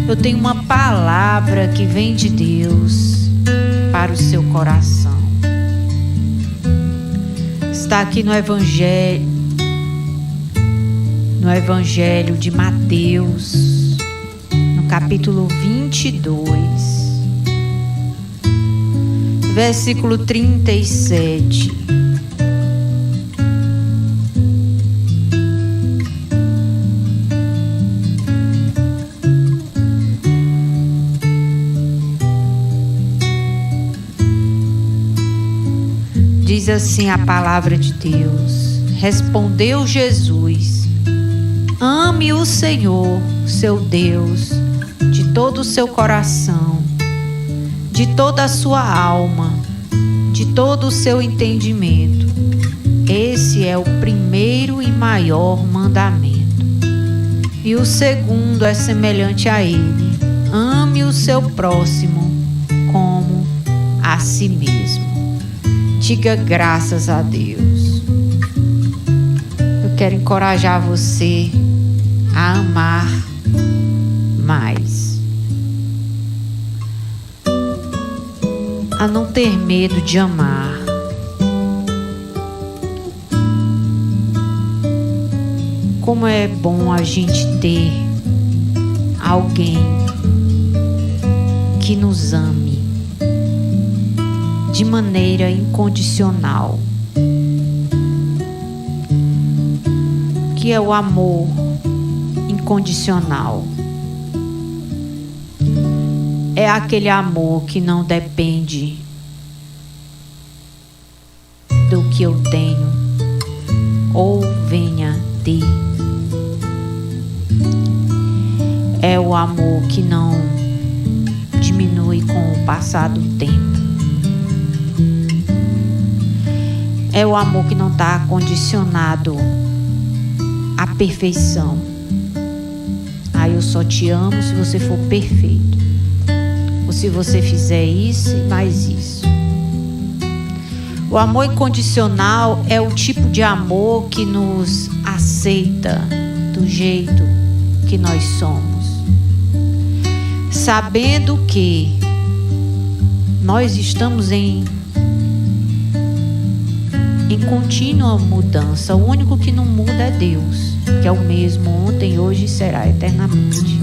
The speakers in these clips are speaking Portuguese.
Eu tenho uma palavra que vem de Deus para o seu coração. Está aqui no Evangelho de Mateus, no capítulo 22, versículo 37. Diz assim a palavra de Deus: respondeu Jesus: ame o Senhor, seu Deus, de todo o seu coração, de toda a sua alma, de todo o seu entendimento. Esse é o primeiro e maior mandamento. E o segundo é semelhante a ele: ame o seu próximo como a si mesmo. Diga graças a Deus. Eu quero encorajar você a amar mais, a não ter medo de amar. Como é bom a gente ter alguém que nos ame de maneira incondicional, que é o amor incondicional. É aquele amor que não depende do que eu tenho ou venha de. É o amor que não diminui com o passar do tempo. É o amor que não está condicionado à perfeição. Eu só te amo se você for perfeito, ou se você fizer isso e mais isso. O amor incondicional é o tipo de amor que nos aceita do jeito que nós somos, sabendo que nós estamos em contínua mudança. O único que não muda é Deus, que é o mesmo ontem, hoje e será eternamente.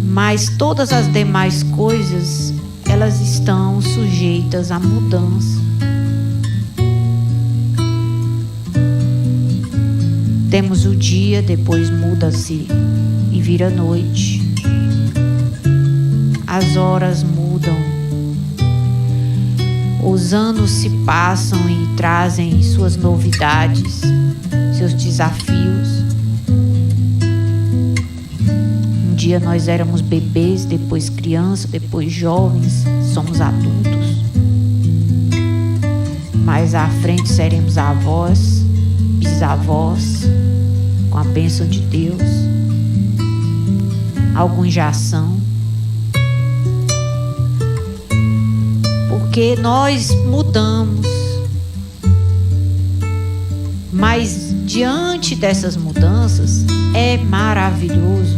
Mas todas as demais coisas, elas estão sujeitas à mudança. Temos o dia, depois muda-se e vira noite. As horas mudam. Os anos se passam e trazem suas novidades, seus desafios. Um dia nós éramos bebês, depois crianças, depois jovens, somos adultos. Mais à frente seremos avós, bisavós, com a bênção de Deus. Alguns já são. Porque nós mudamos, mas diante dessas mudanças é maravilhoso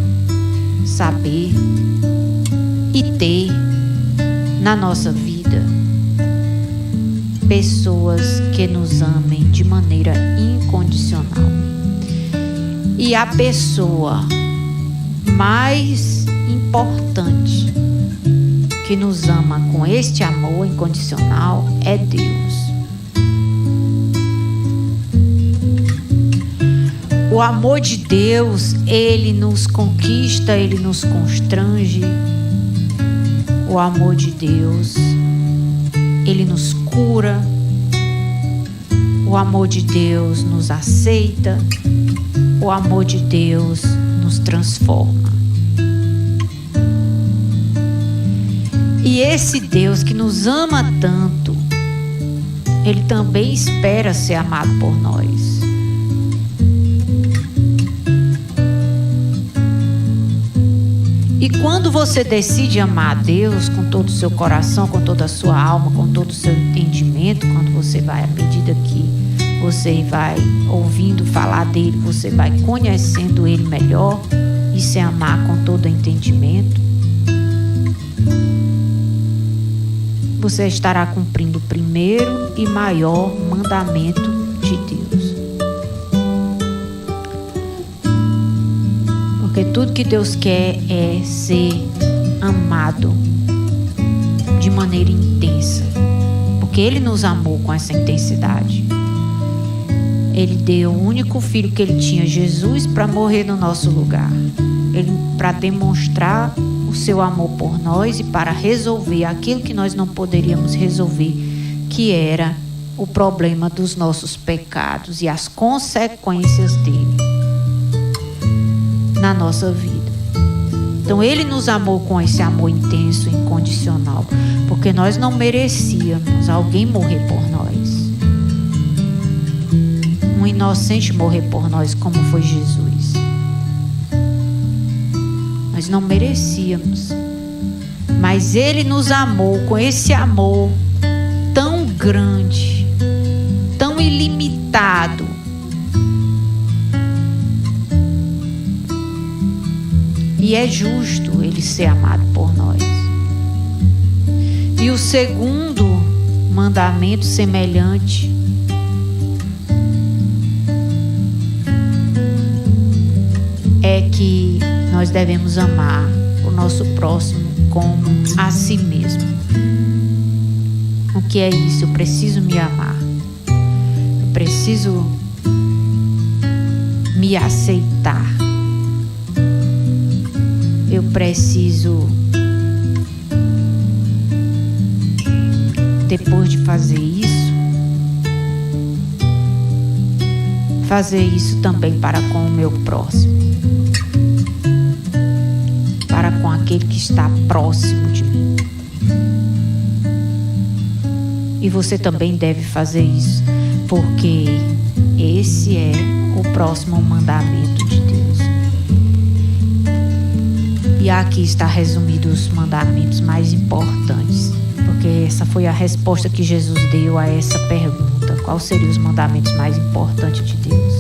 saber e ter na nossa vida pessoas que nos amem de maneira incondicional. E a pessoa mais importante que nos ama com este amor incondicional é Deus. O amor de Deus, ele nos conquista, ele nos constrange. O amor de Deus, ele nos cura. O amor de Deus nos aceita. O amor de Deus nos transforma. E esse Deus que nos ama tanto, ele também espera ser amado por nós. E quando você decide amar a Deus com todo o seu coração, com toda a sua alma, com todo o seu entendimento, quando você vai, à medida que você vai ouvindo falar dele, você vai conhecendo ele melhor, Isso é amar com todo entendimento. Você estará cumprindo o primeiro e maior mandamento de Deus. Porque tudo que Deus quer é ser amado de maneira intensa. Porque Ele nos amou com essa intensidade. Ele deu o único filho que Ele tinha, Jesus, para morrer no nosso lugar. Para demonstrar o seu amor por nós e para resolver aquilo que nós não poderíamos resolver, que era o problema dos nossos pecados e as consequências dele na nossa vida. Então Ele nos amou com esse amor intenso e incondicional, porque nós não merecíamos alguém morrer por nós, um inocente morrer por nós como foi Jesus. Nós não merecíamos, mas Ele nos amou com esse amor tão grande, tão ilimitado. E é justo Ele ser amado por nós. E o segundo mandamento semelhante é que nós devemos amar o nosso próximo como a si mesmo. O que é isso? Eu preciso me amar. Eu preciso me aceitar. Eu preciso, depois de fazer isso também para com o meu próximo, para com aquele que está próximo de mim. E você também deve fazer isso, porque esse é o próximo mandamento de Deus. E aqui está resumido os mandamentos mais importantes, porque essa foi a resposta que Jesus deu a essa pergunta: quais seriam os mandamentos mais importantes de Deus?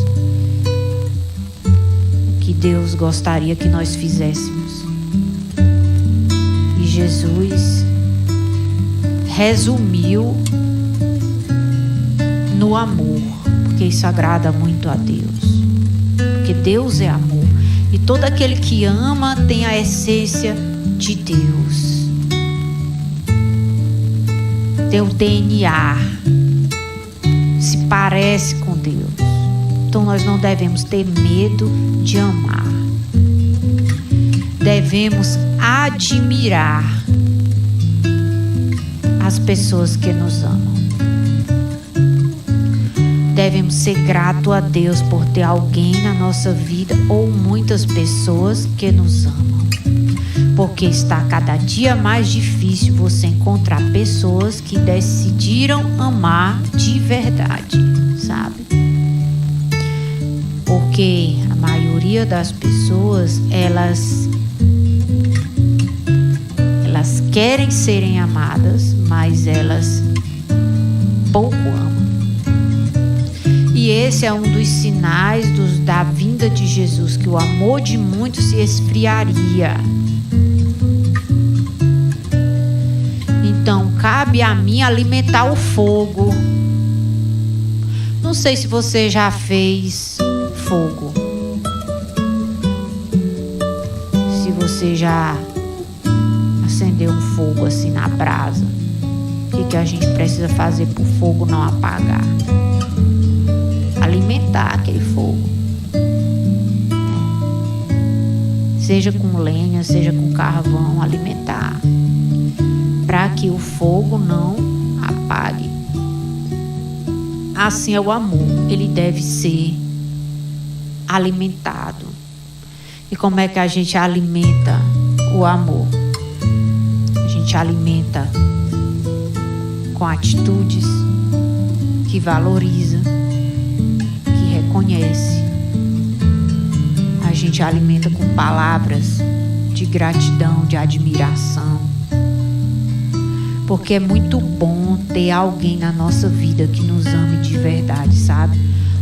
O que Deus gostaria que nós fizéssemos? E Jesus resumiu no amor, porque isso agrada muito a Deus, porque Deus é amor. E todo aquele que ama tem a essência de Deus. Tem o DNA. Se parece com Deus. Então nós não devemos ter medo de amar. Devemos admirar as pessoas que nos amam. Devemos ser gratos a Deus por ter alguém na nossa vida ou muitas pessoas que nos amam. Porque está cada dia mais difícil você encontrar pessoas que decidiram amar de verdade, sabe? Porque a maioria das pessoas, elas querem serem amadas, mas elas pouco amam. E esse é um dos sinais da vinda de Jesus, que o amor de muitos se esfriaria. Então, cabe a mim alimentar o fogo. Não sei se você já fez fogo. Se você já acendeu um fogo assim na brasa. O que a gente precisa fazer para o fogo não apagar? Alimentar aquele fogo. Seja com lenha, seja com carvão, alimentar. Para que o fogo não apague. Assim é o amor. Ele deve ser alimentado. E como é que a gente alimenta o amor? A gente alimenta com atitudes que valoriza, que reconhece. A gente alimenta com palavras de gratidão, de admiração. Porque é muito bom ter alguém na nossa vida que nos ame de verdade, sabe?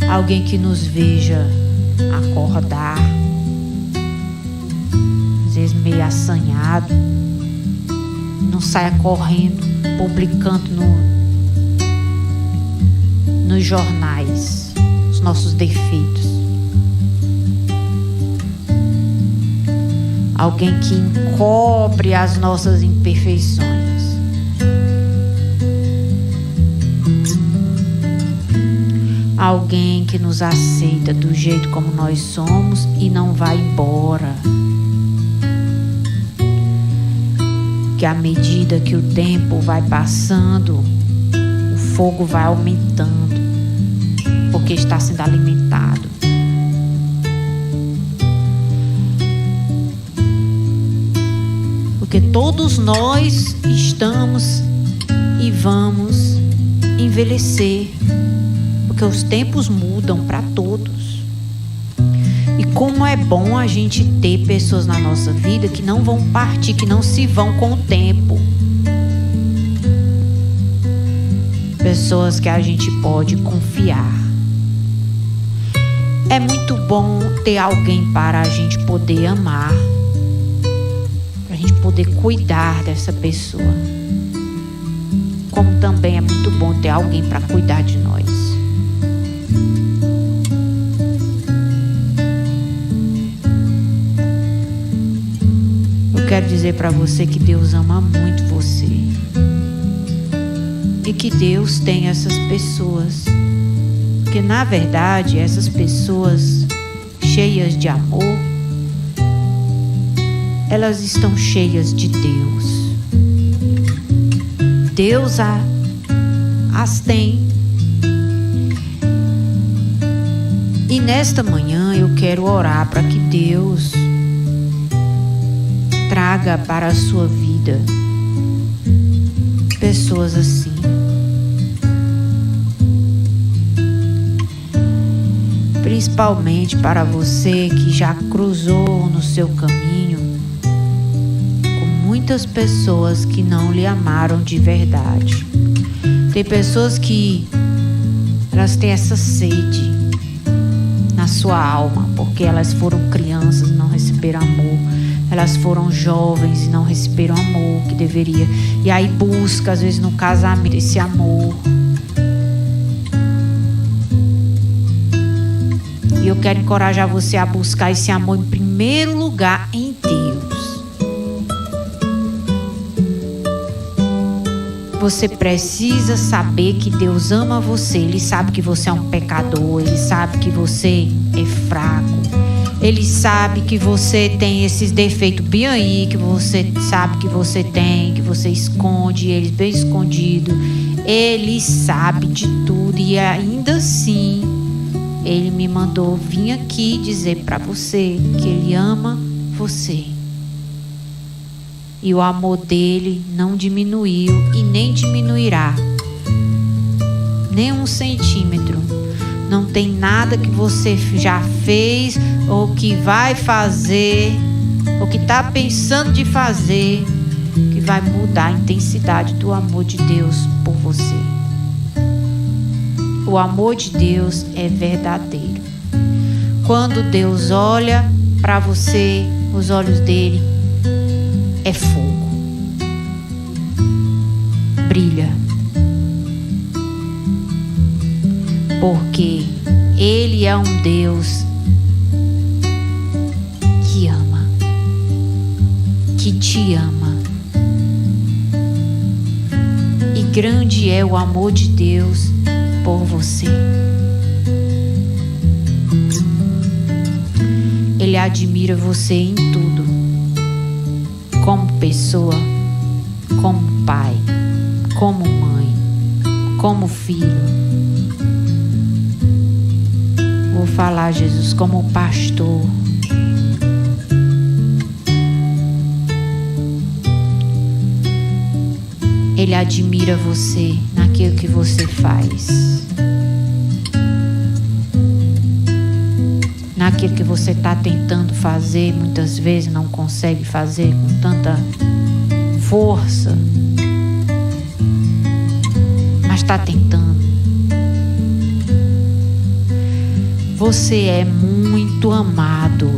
Alguém que nos veja acordar, meio assanhado. Não saia correndo, publicando nos jornais os nossos defeitos. Alguém que encobre as nossas imperfeições. Alguém que nos aceita do jeito como nós somos e não vai embora. Que à medida que o tempo vai passando, o fogo vai aumentando, porque está sendo alimentado. Porque todos nós estamos e vamos envelhecer. Porque os tempos mudam para todos. E como é bom a gente ter pessoas na nossa vida que não vão partir, que não se vão com o tempo. Pessoas que a gente pode confiar. É muito bom ter alguém para a gente poder amar. Para a gente poder cuidar dessa pessoa. Como também é muito bom ter alguém para cuidar de nós. Eu quero dizer para você que Deus ama muito você. E que Deus tem essas pessoas. Porque na verdade essas pessoas cheias de amor, elas estão cheias de Deus. Deus as tem. E nesta manhã eu quero orar para que Deus traga para a sua vida pessoas assim. Principalmente para você que já cruzou no seu caminho com muitas pessoas que não lhe amaram de verdade. Tem pessoas que elas têm essa sede na sua alma, porque elas foram crianças e não receberam amor. Elas foram jovens e não receberam o amor que deveria. E aí busca, às vezes, no casamento esse amor. E eu quero encorajar você a buscar esse amor em primeiro lugar em Deus. Você precisa saber que Deus ama você. Ele sabe que você é um pecador. Ele sabe que você é fraco. Ele sabe que você tem esses defeitos bem aí, que você sabe que você tem, que você esconde eles bem escondido. Ele sabe de tudo e ainda assim Ele me mandou vir aqui dizer para você que Ele ama você. E o amor dele não diminuiu e nem diminuirá. Nem 1 centímetro. Não tem nada que você já fez ou que vai fazer ou que está pensando de fazer que vai mudar a intensidade do amor de Deus por você. O amor de Deus é verdadeiro. Quando Deus olha para você, os olhos dele é fogo. Brilha. Porque Ele é um Deus que ama, que te ama. E grande é o amor de Deus por você. Ele admira você em tudo, como pessoa, como pai, como mãe, como filho. Vou falar, Jesus, como pastor. Ele admira você naquilo que você faz, naquilo que você está tentando fazer, muitas vezes não consegue fazer com tanta força, mas está tentando. Você é muito amado.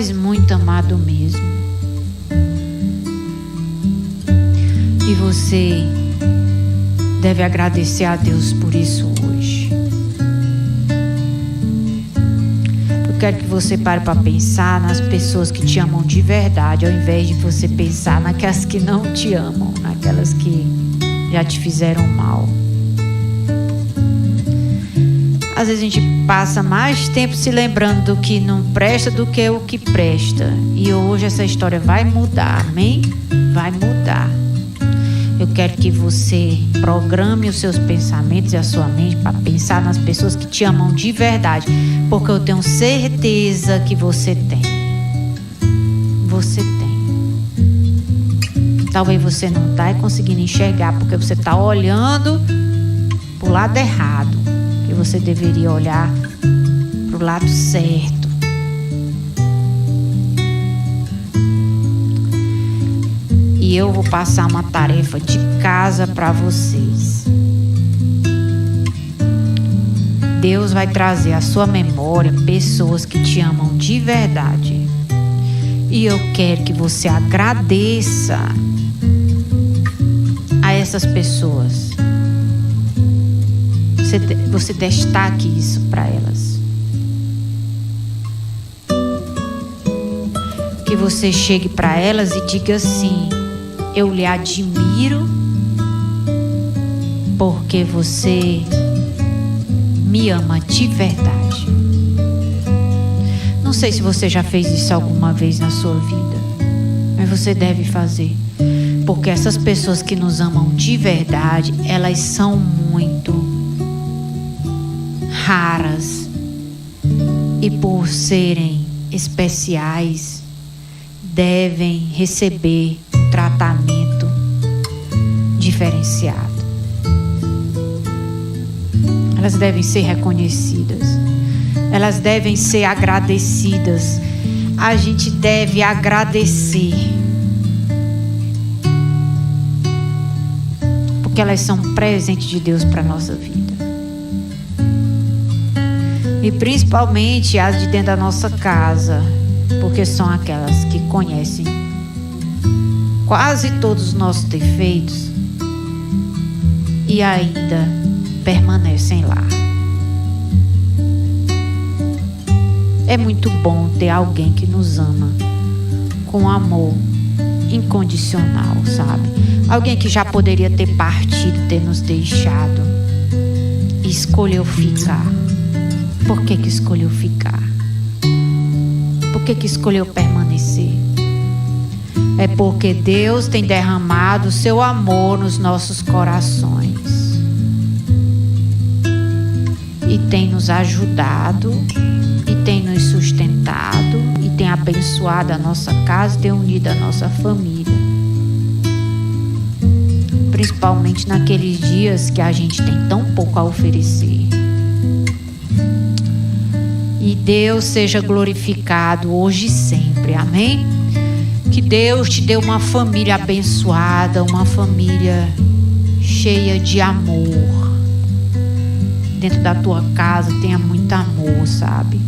mas muito amado mesmo. E você deve agradecer a Deus por isso hoje. Eu quero que você pare para pensar nas pessoas que te amam de verdade, ao invés de você pensar naquelas que não te amam, naquelas que já te fizeram mal. Às vezes a gente passa mais tempo se lembrando do que não presta do que o que presta. E hoje essa história vai mudar, amém? Vai mudar. Eu quero que você programe os seus pensamentos e a sua mente para pensar nas pessoas que te amam de verdade. Porque eu tenho certeza que você tem. Você tem. Talvez você não está conseguindo enxergar porque você está olhando para o lado errado. Que você deveria olhar para o lado certo. E eu vou passar uma tarefa de casa para vocês. Deus vai trazer à sua memória pessoas que te amam de verdade. E eu quero que você agradeça a essas pessoas. Você destaque isso para elas. Que você chegue para elas e diga assim: eu lhe admiro porque você me ama de verdade. Não sei se você já fez isso alguma vez na sua vida, mas você deve fazer. Porque essas pessoas que nos amam de verdade, elas são muito raras. E por serem especiais, devem receber um tratamento diferenciado. Elas devem ser reconhecidas. Elas devem ser agradecidas. A gente deve agradecer. Porque elas são um presente de Deus para a nossa vida. E principalmente as de dentro da nossa casa. Porque são aquelas que conhecem quase todos os nossos defeitos e ainda permanecem lá. É muito bom ter alguém que nos ama com amor incondicional, sabe? Alguém que já poderia ter partido, ter nos deixado e escolheu ficar. Por que escolheu ficar? Por que escolheu permanecer? É porque Deus tem derramado o seu amor nos nossos corações e tem nos ajudado e tem nos sustentado e tem abençoado a nossa casa e tem unido a nossa família, principalmente naqueles dias que a gente tem tão pouco a oferecer. E Deus seja glorificado hoje e sempre, amém? Que Deus te dê uma família abençoada, uma família cheia de amor. Dentro da tua casa tenha muito amor, sabe?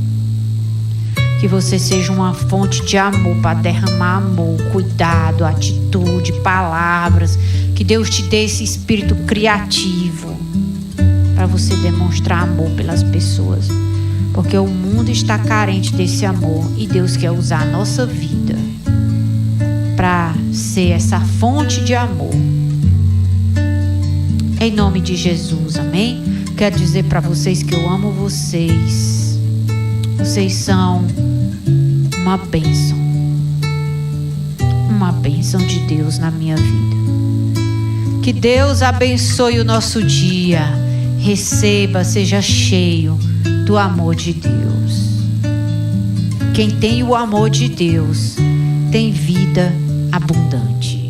Que você seja uma fonte de amor para derramar amor, cuidado, atitude, palavras. Que Deus te dê esse espírito criativo para você demonstrar amor pelas pessoas. Porque o mundo está carente desse amor e Deus quer usar a nossa vida para ser essa fonte de amor. Em nome de Jesus, amém? Quero dizer para vocês que eu amo vocês. Vocês são uma bênção. Uma bênção de Deus na minha vida. Que Deus abençoe o nosso dia. Receba, seja cheio do amor de Deus. Quem tem o amor de Deus tem vida abundante.